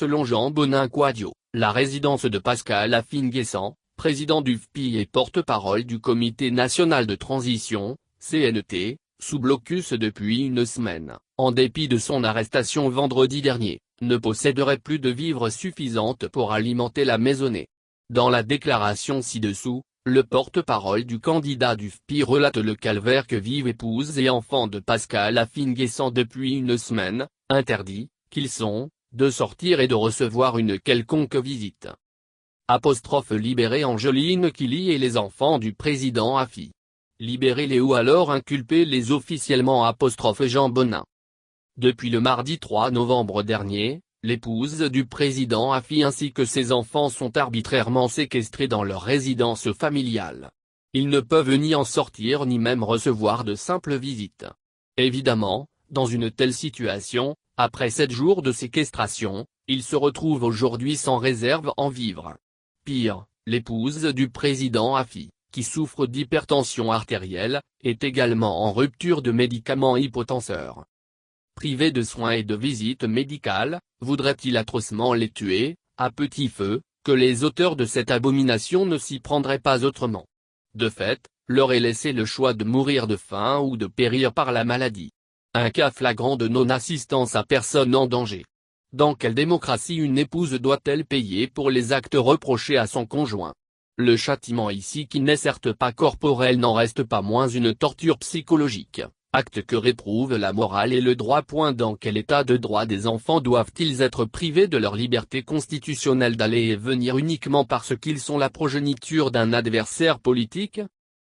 Selon Jean Bonin Kouadio, la résidence de Pascal Affi-N'Guessan, président du FPI et porte-parole du Comité national de transition, CNT, sous blocus depuis une semaine, en dépit de son arrestation vendredi dernier, ne posséderait plus de vivres suffisantes pour alimenter la maisonnée. Dans la déclaration ci-dessous, le porte-parole du candidat du FPI relate le calvaire que vivent épouses et enfants de Pascal Affi-N'Guessan depuis une semaine, interdits, qu'ils sont, de sortir et de recevoir une quelconque visite. Libérer Angeline Killy et les enfants du président Affi. Libérez-les ou alors inculpez-les officiellement. Jean Bonin. Depuis le mardi 3 novembre dernier, l'épouse du président Affi ainsi que ses enfants sont arbitrairement séquestrés dans leur résidence familiale. Ils ne peuvent ni en sortir ni même recevoir de simples visites. Évidemment, dans une telle situation, après 7 jours de séquestration, ils se retrouvent aujourd'hui sans réserve en vivres. Pire, l'épouse du président Affi, qui souffre d'hypertension artérielle, est également en rupture de médicaments hypotenseurs. Privés de soins et de visites médicales, voudrait-il atrocement les tuer, à petit feu, que les auteurs de cette abomination ne s'y prendraient pas autrement. De fait, leur est laissé le choix de mourir de faim ou de périr par la maladie. Un cas flagrant de non-assistance à personne en danger. Dans quelle démocratie une épouse doit-elle payer pour les actes reprochés à son conjoint? Le châtiment ici qui n'est certes pas corporel n'en reste pas moins une torture psychologique, acte que réprouvent la morale et le droit. Dans quel état de droit des enfants doivent-ils être privés de leur liberté constitutionnelle d'aller et venir uniquement parce qu'ils sont la progéniture d'un adversaire politique?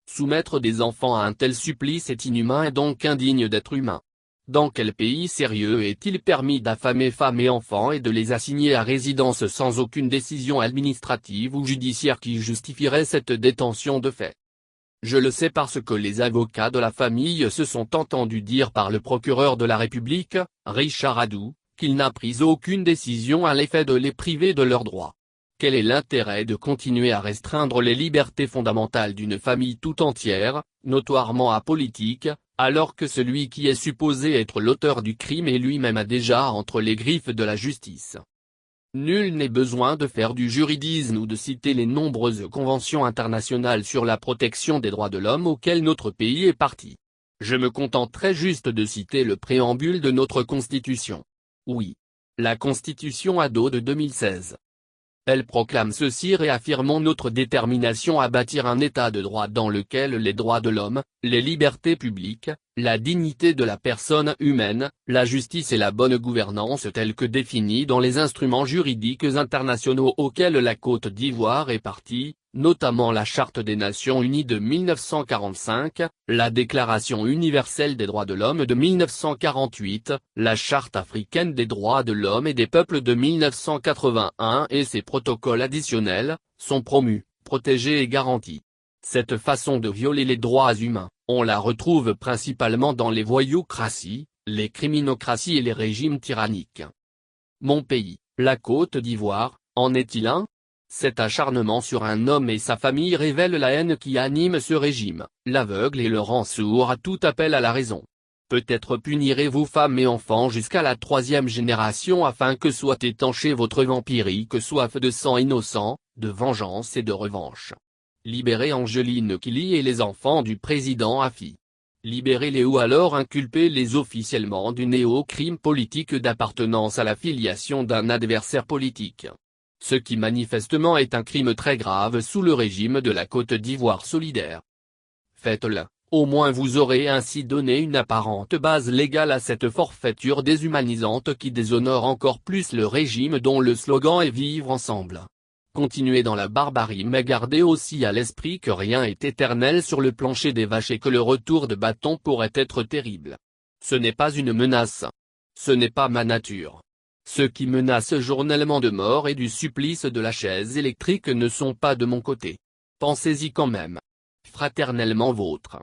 Soumettre des enfants à un tel supplice est inhumain et donc indigne d'être humain. Dans quel pays sérieux est-il permis d'affamer femmes et enfants et de les assigner à résidence sans aucune décision administrative ou judiciaire qui justifierait cette détention de fait? Je le sais parce que les avocats de la famille se sont entendus dire par le procureur de la République, Richard Adoux, qu'il n'a pris aucune décision à l'effet de les priver de leurs droits. Quel est l'intérêt de continuer à restreindre les libertés fondamentales d'une famille tout entière, notoirement apolitique, alors que celui qui est supposé être l'auteur du crime est lui-même déjà entre les griffes de la justice? Nul n'est besoin de faire du juridisme ou de citer les nombreuses conventions internationales sur la protection des droits de l'homme auxquelles notre pays est partie. Je me contenterai juste de citer le préambule de notre Constitution. Oui. La Constitution ado de 2016. Elle proclame ceci: réaffirmons notre détermination à bâtir un État de droit dans lequel les droits de l'homme, les libertés publiques, la dignité de la personne humaine, la justice et la bonne gouvernance telles que définies dans les instruments juridiques internationaux auxquels la Côte d'Ivoire est partie, notamment la Charte des Nations Unies de 1945, la Déclaration universelle des droits de l'homme de 1948, la Charte africaine des droits de l'homme et des peuples de 1981 et ses protocoles additionnels, sont promus, protégés et garantis. Cette façon de violer les droits humains, on la retrouve principalement dans les voyoucraties, les criminocraties et les régimes tyranniques. Mon pays, la Côte d'Ivoire, en est-il un? Cet acharnement sur un homme et sa famille révèle la haine qui anime ce régime, l'aveugle et le rend sourd à tout appel à la raison. Peut-être punirez-vous femmes et enfants jusqu'à la 3e génération afin que soit étanché votre vampirique soif de sang innocent, de vengeance et de revanche. Libérez Angeline Killy et les enfants du président Affi. Libérez-les ou alors inculpez-les officiellement du néo-crime politique d'appartenance à la filiation d'un adversaire politique. Ce qui manifestement est un crime très grave sous le régime de la Côte d'Ivoire solidaire. Faites-le, au moins vous aurez ainsi donné une apparente base légale à cette forfaiture déshumanisante qui déshonore encore plus le régime dont le slogan est vivre ensemble. Continuez dans la barbarie mais gardez aussi à l'esprit que rien est éternel sur le plancher des vaches et que le retour de bâton pourrait être terrible. Ce n'est pas une menace. Ce n'est pas ma nature. Ceux qui menacent journellement de mort et du supplice de la chaise électrique ne sont pas de mon côté. Pensez-y quand même. Fraternellement vôtre.